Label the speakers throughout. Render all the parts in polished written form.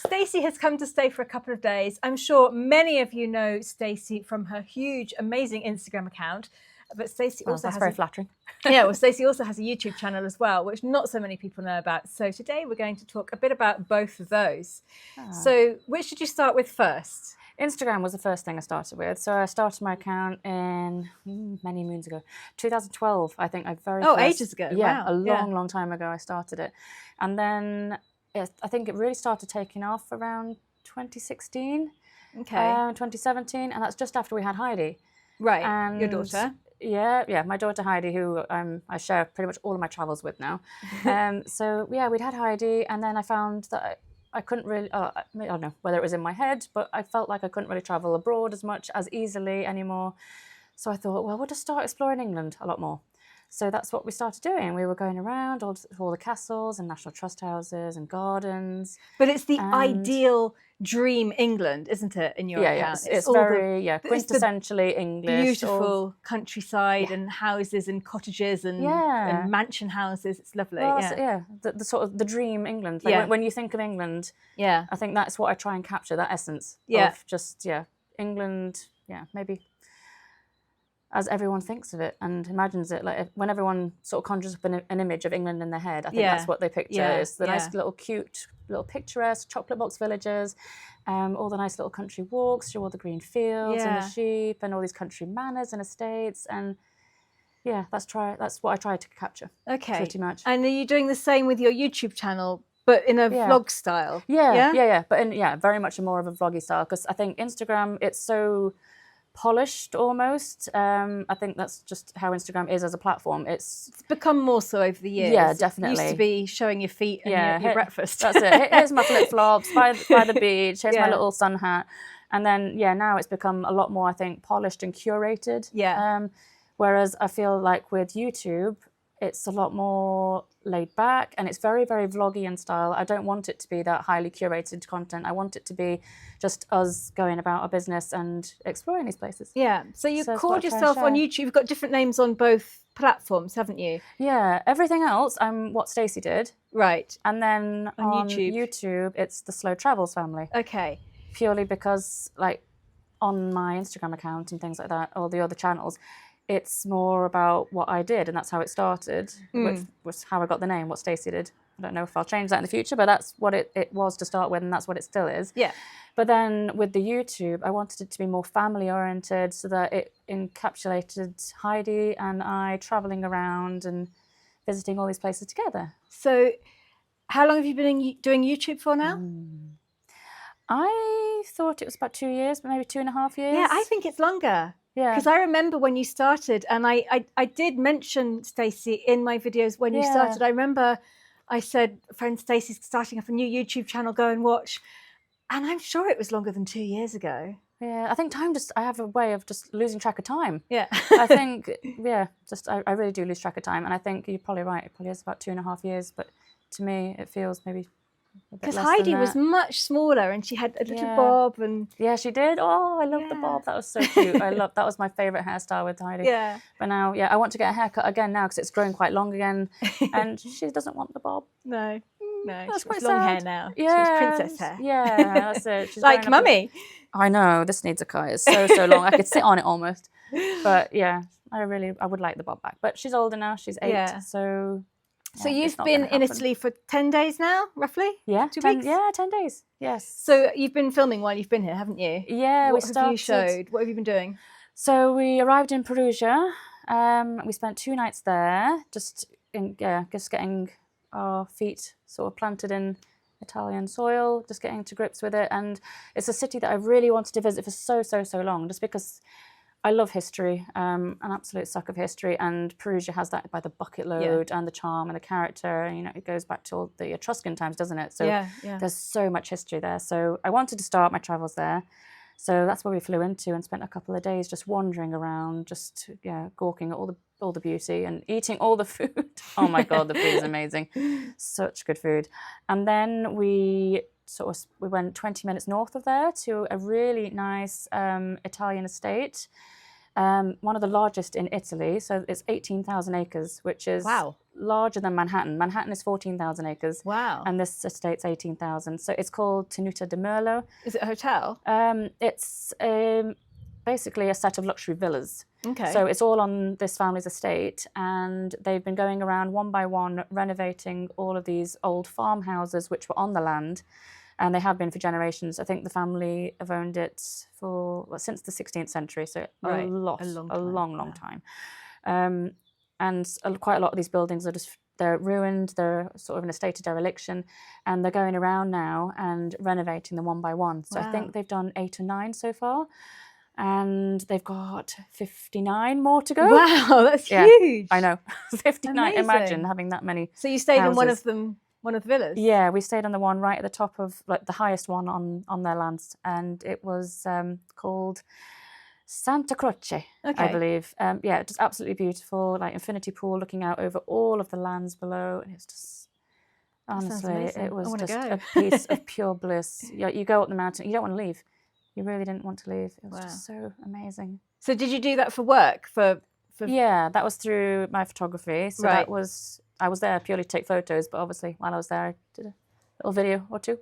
Speaker 1: Stacey has come to stay for a couple of days. I'm sure many of you know Stacey from her huge, amazing Instagram account. But Stacey also
Speaker 2: that's very flattering.
Speaker 1: Well, Stacey also has a YouTube channel as well, which not so many people know about. So today we're going to talk a bit about both of those. So which did you start with first?
Speaker 2: Instagram was the first thing I started with. So I started my account in many moons ago, 2012. I think
Speaker 1: ages ago.
Speaker 2: Yeah,
Speaker 1: wow.
Speaker 2: long time ago I started it, and then I think it really started taking off around 2016.
Speaker 1: Okay.
Speaker 2: 2017, and that's just after we had Heidi.
Speaker 1: Right.
Speaker 2: And
Speaker 1: your daughter.
Speaker 2: Yeah, my daughter Heidi, who I share pretty much all of my travels with now. So yeah, we'd had Heidi, and then I found that I couldn't really, I don't know whether it was in my head, but I felt like I couldn't really travel abroad as easily anymore. So I thought, well, we'll just start exploring England a lot more. So that's what we started doing. We were going around all the castles and National Trust houses and gardens.
Speaker 1: But it's the ideal dream England, isn't it, in your account?
Speaker 2: Yeah, it's very quintessentially English.
Speaker 1: Beautiful countryside and houses and cottages and mansion houses. It's lovely.
Speaker 2: Well, the sort of the dream England. Like when you think of England, I think that's what I try and capture, that essence of just, England, maybe as everyone thinks of it and imagines it, like when everyone sort of conjures up an image of England in their head, I think that's what they picture. It's the nice little cute, little picturesque chocolate box villages, all the nice little country walks through all the green fields and the sheep and all these country manors and estates, and that's what I try to capture.
Speaker 1: Okay.
Speaker 2: Pretty much.
Speaker 1: And are you doing the same with your YouTube channel, but in a vlog style?
Speaker 2: Yeah. But very much more of a vloggy style, because I think Instagram, it's so polished almost. I think that's just how Instagram is as a platform. It's
Speaker 1: become more so over the years.
Speaker 2: Yeah, definitely.
Speaker 1: It used to be showing your feet and your breakfast.
Speaker 2: That's it. Here's my flip-flops by the beach. Here's my little sun hat. And then, now it's become a lot more, I think, polished and curated.
Speaker 1: Yeah.
Speaker 2: Whereas I feel like with YouTube, it's a lot more laid back and it's very, very vloggy in style. I don't want it to be that highly curated content. I want it to be just us going about our business and exploring these places.
Speaker 1: Yeah. So you called yourself on YouTube. You've got different names on both platforms, haven't you?
Speaker 2: Yeah. Everything else, I'm what Stacey did.
Speaker 1: Right.
Speaker 2: And then on YouTube, it's the Slow Travels family.
Speaker 1: Okay.
Speaker 2: Purely because, like, on my Instagram account and things like that, or the other channels, it's more about what I did, and that's how it started, which was how I got the name, what Stacey did. I don't know if I'll change that in the future, but that's what it was to start with, and that's what it still is.
Speaker 1: Yeah.
Speaker 2: But then with the YouTube, I wanted it to be more family-oriented so that it encapsulated Heidi and I travelling around and visiting all these places together.
Speaker 1: So how long have you been doing YouTube for now?
Speaker 2: I thought it was about 2 years, but maybe 2.5 years.
Speaker 1: Yeah, I think it's longer. Yeah, because I remember when you started, and I did mention Stacey in my videos when you started. I remember I said, friend Stacey's starting up a new YouTube channel, go and watch. And I'm sure it was longer than 2 years ago.
Speaker 2: Yeah, I think I have a way of just losing track of time.
Speaker 1: Yeah.
Speaker 2: I think, I really do lose track of time. And I think you're probably right. It probably is about 2.5 years. But to me, it feels maybe
Speaker 1: because Heidi was much smaller and she had a little bob and
Speaker 2: she did. Oh, I love the bob. That was so cute. That was my favourite hairstyle with Heidi.
Speaker 1: Yeah.
Speaker 2: But now, I want to get a haircut again now because it's growing quite long again, and she doesn't want the bob.
Speaker 1: No,
Speaker 2: that's
Speaker 1: quite
Speaker 2: long
Speaker 1: hair now.
Speaker 2: Yeah,
Speaker 1: she was princess hair.
Speaker 2: Yeah, that's it. She's
Speaker 1: like mummy.
Speaker 2: I know this needs a cut. It's so long. I could sit on it almost. But I would like the bob back. But she's older now. She's 8, so.
Speaker 1: So you've been in Italy for 10 days now, roughly?
Speaker 2: Yeah,
Speaker 1: 2 weeks?
Speaker 2: Yeah, 10 days, yes.
Speaker 1: So you've been filming while you've been here, haven't you?
Speaker 2: Yeah,
Speaker 1: What have you showed? What have you been doing?
Speaker 2: So we arrived in Perugia. We spent 2 nights there, just getting our feet sort of planted in Italian soil, just getting to grips with it. And it's a city that I've really wanted to visit for so long, just because I love history, an absolute suck of history, and Perugia has that by the bucket load and the charm and the character. It goes back to all the Etruscan times, doesn't it? So there's so much history there. So I wanted to start my travels there. So that's where we flew into and spent a couple of days just wandering around, just gawking at all the beauty and eating all the food. Oh my God, the food is amazing. Such good food. And then we went 20 minutes north of there to a really nice Italian estate. one of the largest in Italy. So it's 18,000 acres, which is larger than Manhattan. Manhattan is 14,000 acres.
Speaker 1: Wow.
Speaker 2: And this estate's 18,000. So it's called Tenuta de Merlo.
Speaker 1: Is it a hotel?
Speaker 2: It's basically a set of luxury villas.
Speaker 1: Okay.
Speaker 2: So it's all on this family's estate, and they've been going around one by one renovating all of these old farmhouses which were on the land, and they have been for generations. I think the family have owned it since the 16th century, so a long time. And quite a lot of these buildings they're ruined, they're sort of in a state of dereliction, and they're going around now and renovating them one by one. So I think they've done 8 or 9 so far. And they've got 59 more to go.
Speaker 1: Wow, that's huge.
Speaker 2: I know. 59.
Speaker 1: Amazing.
Speaker 2: Imagine having that many.
Speaker 1: So you stayed
Speaker 2: houses.
Speaker 1: in one of the villas?
Speaker 2: Yeah, we stayed on the one right at the top of, like, the highest one on their lands, and it was called Santa Croce, I believe. Just absolutely beautiful, like infinity pool looking out over all of the lands below, and it's just honestly, it was just a piece of pure bliss. You go up the mountain, you don't want to leave. You really didn't want to leave. It was just so amazing.
Speaker 1: So did you do that for work?
Speaker 2: Yeah, that was through my photography. So I was there purely to take photos, but obviously while I was there, I did a little video or 2.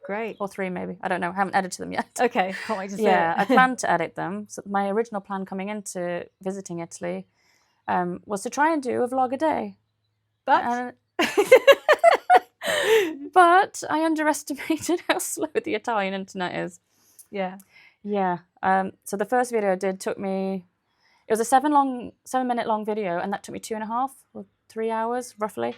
Speaker 1: Great.
Speaker 2: Or 3 maybe. I don't know. I haven't edited them yet.
Speaker 1: Okay, can't wait to see it.
Speaker 2: Yeah, I planned to edit them. So my original plan coming into visiting Italy was to try and do a vlog a day.
Speaker 1: But
Speaker 2: but I underestimated how slow the Italian internet is.
Speaker 1: Yeah.
Speaker 2: Yeah. So the first video I did took me, it was a 7-minute long video, and that took me 2.5 or 3 hours roughly.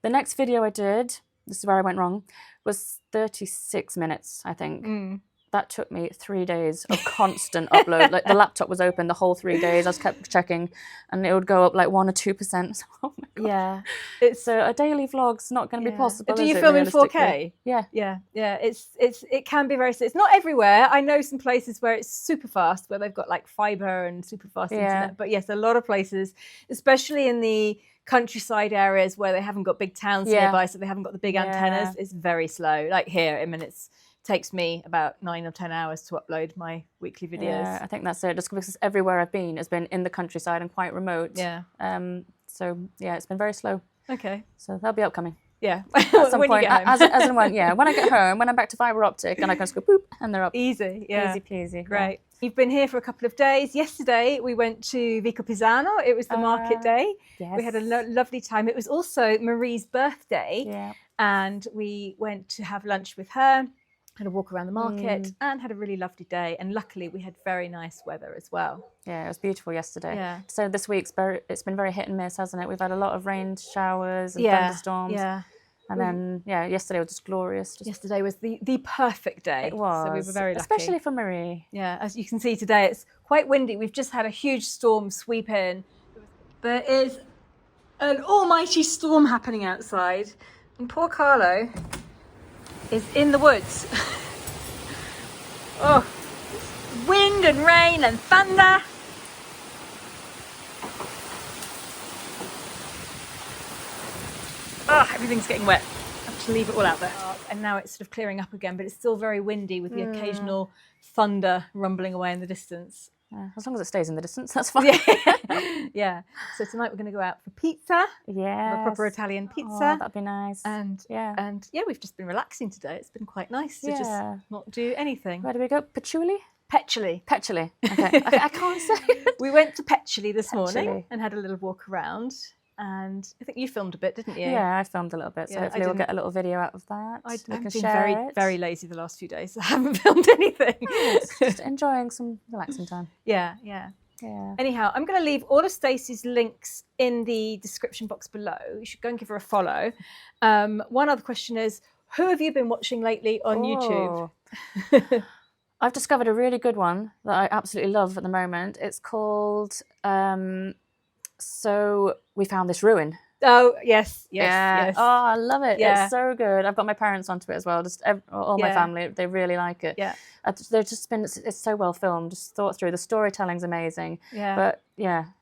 Speaker 2: The next video I did, this is where I went wrong, was 36 minutes, I think. That took me 3 days of constant upload. Like the laptop was open the whole 3 days. I kept checking, and it would go up like 1 or 2%. So, oh my God.
Speaker 1: Yeah,
Speaker 2: so a daily vlog's not going to be possible.
Speaker 1: Do you film in 4K?
Speaker 2: Yeah.
Speaker 1: It can be very. It's not everywhere. I know some places where it's super fast, where they've got like fiber and super fast internet. But yes, a lot of places, especially in the countryside areas where they haven't got big towns nearby, so they haven't got the big antennas. It's very slow. Like here, takes me about 9 or 10 hours to upload my weekly videos.
Speaker 2: Yeah, I think that's it. Just because everywhere I've been has been in the countryside and quite remote.
Speaker 1: Yeah.
Speaker 2: So yeah, it's been very slow.
Speaker 1: Okay.
Speaker 2: So that'll be upcoming.
Speaker 1: Yeah.
Speaker 2: At some
Speaker 1: when
Speaker 2: point,
Speaker 1: you get home.
Speaker 2: as and when, when I get home, when I'm back to fibre optic, and I can just go boop, and they're up.
Speaker 1: Easy. Yeah.
Speaker 2: Easy peasy.
Speaker 1: Great. Yeah. You've been here for a couple of days. Yesterday we went to Vico Pisano. It was the market day.
Speaker 2: Yes.
Speaker 1: We had a lovely time. It was also Marie's birthday.
Speaker 2: Yeah.
Speaker 1: And we went to have lunch with her, had a walk around the market, and had a really lovely day. And luckily we had very nice weather as well.
Speaker 2: Yeah, it was beautiful yesterday.
Speaker 1: Yeah.
Speaker 2: So this week's it's been very hit and miss, hasn't it? We've had a lot of rain showers and thunderstorms. Yeah. And then, yesterday was just glorious.
Speaker 1: Yesterday was the perfect day.
Speaker 2: It was.
Speaker 1: So we were very lucky.
Speaker 2: Especially for Marie.
Speaker 1: Yeah, as you can see today, it's quite windy. We've just had a huge storm sweep in. There is an almighty storm happening outside. And poor Carlo is in the woods. Oh, wind and rain and thunder. Oh, everything's getting wet. I have to leave it all out there. And now it's sort of clearing up again, but it's still very windy with the occasional thunder rumbling away in the distance.
Speaker 2: As long as it stays in the distance, that's fine.
Speaker 1: Yeah. So tonight we're going to go out for pizza.
Speaker 2: Yeah.
Speaker 1: A proper Italian pizza.
Speaker 2: Oh, that'd be nice.
Speaker 1: And we've just been relaxing today. It's been quite nice to just not do anything.
Speaker 2: Where do we go? Petuli?
Speaker 1: Petuli.
Speaker 2: Petuli. Okay. I can't say it.
Speaker 1: We went to Petuli this morning and had a little walk around. And I think you filmed a bit, didn't you?
Speaker 2: Yeah, I filmed a little bit. So hopefully we'll get a little video out of that.
Speaker 1: I've been very lazy the last few days. So I haven't filmed anything.
Speaker 2: Just enjoying some relaxing time.
Speaker 1: Yeah. Anyhow, I'm going to leave all of Stacey's links in the description box below. You should go and give her a follow. One other question is, who have you been watching lately on YouTube?
Speaker 2: I've discovered a really good one that I absolutely love at the moment. It's called... So we found this ruin.
Speaker 1: Oh, yes.
Speaker 2: Oh, I love it. Yeah. It's so good. I've got my parents onto it as well. Just all my family, they really like it.
Speaker 1: Yeah.
Speaker 2: It's so well filmed, just thought through. The storytelling's amazing.
Speaker 1: Yeah.
Speaker 2: But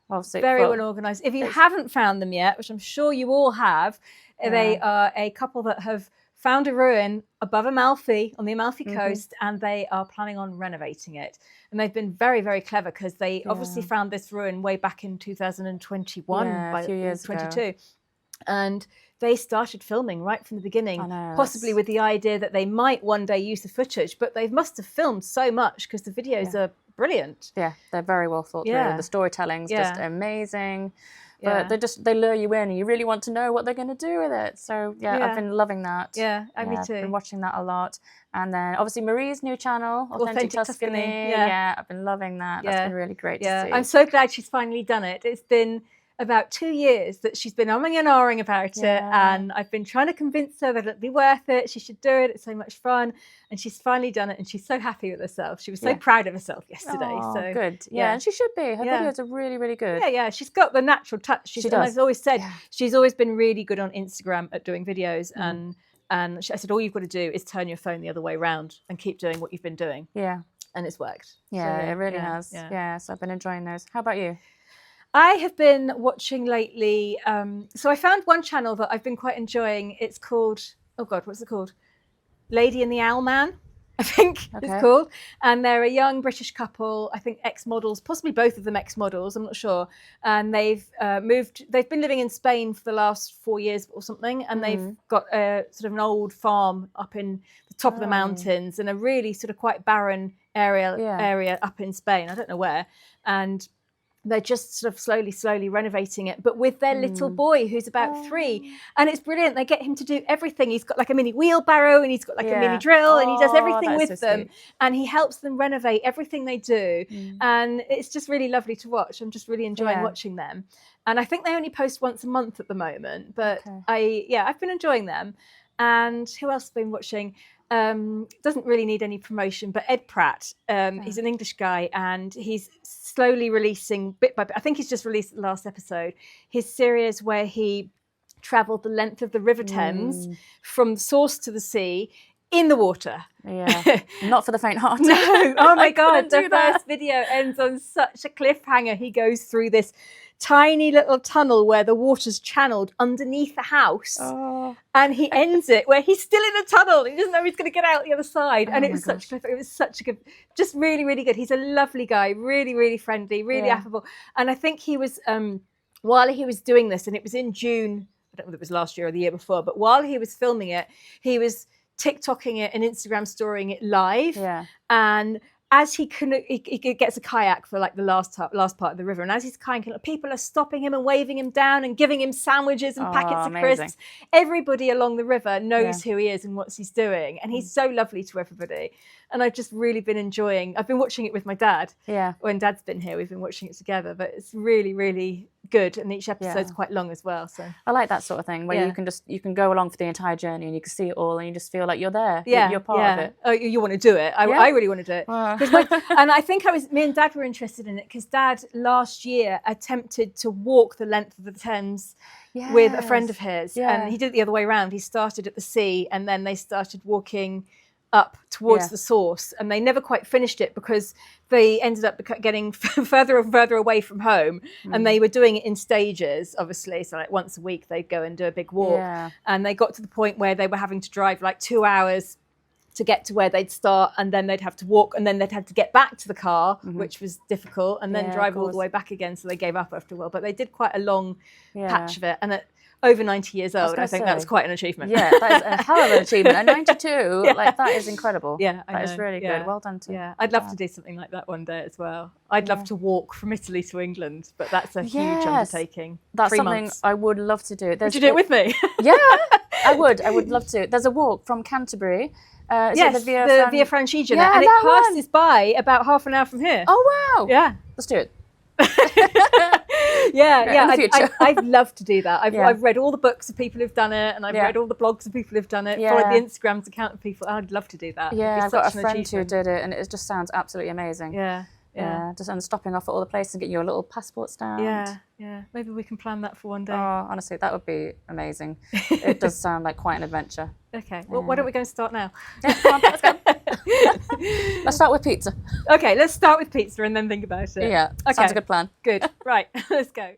Speaker 2: obviously.
Speaker 1: Very well organised. If you haven't found them yet, which I'm sure you all have, they are a couple that have found a ruin above Amalfi, on the Amalfi coast, and they are planning on renovating it. And they've been very, very clever because they obviously found this ruin way back in 2021,
Speaker 2: a few years
Speaker 1: 22.
Speaker 2: ago.
Speaker 1: And they started filming right from the beginning, possibly with the idea that they might one day use the footage, but they must have filmed so much because the videos are brilliant.
Speaker 2: Yeah, they're very well thought through. The storytelling's just amazing. But they lure you in and you really want to know what they're going to do with it. So I've been loving that.
Speaker 1: Yeah, me too.
Speaker 2: I've been watching that a lot. And then obviously Marie's new channel, Authentic Tuscany. Yeah, I've been loving that. That's been really great to see.
Speaker 1: I'm so glad she's finally done it. It's been about 2 years that she's been umming and ahhing about it, and I've been trying to convince her that it'd be worth it. She should do it. It's so much fun, and she's finally done it, and she's so happy with herself. She was so proud of herself yesterday. So
Speaker 2: good. Yeah, and she should be. Her videos are really, really good.
Speaker 1: Yeah. She's got the natural touch. She does. And I've always said she's always been really good on Instagram at doing videos, and I said all you've got to do is turn your phone the other way around and keep doing what you've been doing. Yeah, and it's worked.
Speaker 2: Yeah, it really has. Yeah, so I've been enjoying those. How about you?
Speaker 1: I have been watching lately. So I found one channel that I've been quite enjoying. It's called, oh God, what's it called? Lady and the Owl Man, I think it's called. And they're a young British couple, I think ex-models, possibly both of them ex-models, I'm not sure. And they've they've been living in Spain for the last 4 years or something. And they've got a sort of an old farm up in the top of the mountains in a really sort of quite barren area up in Spain. I don't know where. And they're just sort of slowly renovating it, but with their little boy who's about 3. And it's brilliant. They get him to do everything. He's got like a mini wheelbarrow and he's got like a mini drill and he does everything with them. Sweet. And he helps them renovate everything they do. And it's just really lovely to watch. I'm just really enjoying watching them. And I think they only post once a month at the moment, but I've been enjoying them. And who else have been watching? Doesn't really need any promotion, but Ed Pratt, he's an English guy and he's slowly releasing bit by bit. I think he's just released the last episode, his series where he travelled the length of the River Thames from the source to the sea in the water.
Speaker 2: Yeah, not for the faint-hearted.
Speaker 1: No, oh my God, the first video ends on such a cliffhanger. He goes through this tiny little tunnel where the water's channeled underneath the house, and he ends it where he's still in a tunnel. He doesn't know he's going to get out the other side, and it was such a good, just really, really good. He's a lovely guy, really, really friendly, really affable. And I think he was while he was doing this, and it was in June. I don't know if it was last year or the year before, but while he was filming it, he was TikToking it and Instagram storying it live, and as he gets a kayak for like the last part of the river, and as he's kayaking, people are stopping him and waving him down and giving him sandwiches and packets of crisps. Everybody along the river knows who he is and what he's doing, and he's so lovely to everybody. And I've just really been enjoying. I've been watching it with my dad. Yeah, when Dad's been here, we've been watching it together. But it's really, really good, and each episode's quite long as well. So
Speaker 2: I like that sort of thing where you can go along for the entire journey and you can see it all, and you just feel like you're there. You're part of it.
Speaker 1: Oh, you want to do it? I really want to do it. And I think me and Dad were interested in it because Dad last year attempted to walk the length of the Thames with a friend of his, and he did it the other way around. He started at the sea, and then they started walking up towards the source, and they never quite finished it because they ended up getting further and further away from home, and they were doing it in stages, obviously. So like once a week they'd go and do a big walk, and they got to the point where they were having to drive like 2 hours to get to where they'd start, and then they'd have to walk, and then they'd have to get back to the car, which was difficult, and then drive all the way back again. So they gave up after a while, but they did quite a long patch of it. And at over 90 years old, I think that's quite an achievement.
Speaker 2: Yeah, that is a hell of an achievement. At 92, like that is incredible.
Speaker 1: Yeah,
Speaker 2: that is really good. Well done to you.
Speaker 1: Yeah, I'd love to do something like that one day as well. I'd love to walk from Italy to England, but that's a huge undertaking.
Speaker 2: That's
Speaker 1: 3
Speaker 2: something
Speaker 1: months.
Speaker 2: I would love to do.
Speaker 1: Would you do it with me?
Speaker 2: Yeah, I would. I would love to. There's a walk from Canterbury.
Speaker 1: Yes, the Via Francigena, and it passes by about half an hour from here.
Speaker 2: Oh wow!
Speaker 1: Yeah,
Speaker 2: let's do it.
Speaker 1: I'd love to do that. I've read all the books of people who've done it, and I've read all the blogs of people who've done it, followed the Instagrams account of people. I'd love to do that.
Speaker 2: Yeah, I've got a friend who did it, and it just sounds absolutely amazing. Yeah, just and stopping off at all the places and getting you a little passport stamp.
Speaker 1: Yeah. Maybe we can plan that for one day.
Speaker 2: Oh, honestly, that would be amazing. It does sound like quite an adventure.
Speaker 1: Okay, well, why don't we go and start now?
Speaker 2: Yeah, come on, let's go. Let's start with pizza.
Speaker 1: Okay, let's start with pizza and then think about it.
Speaker 2: Yeah, sounds a good plan.
Speaker 1: Good. Right, let's go.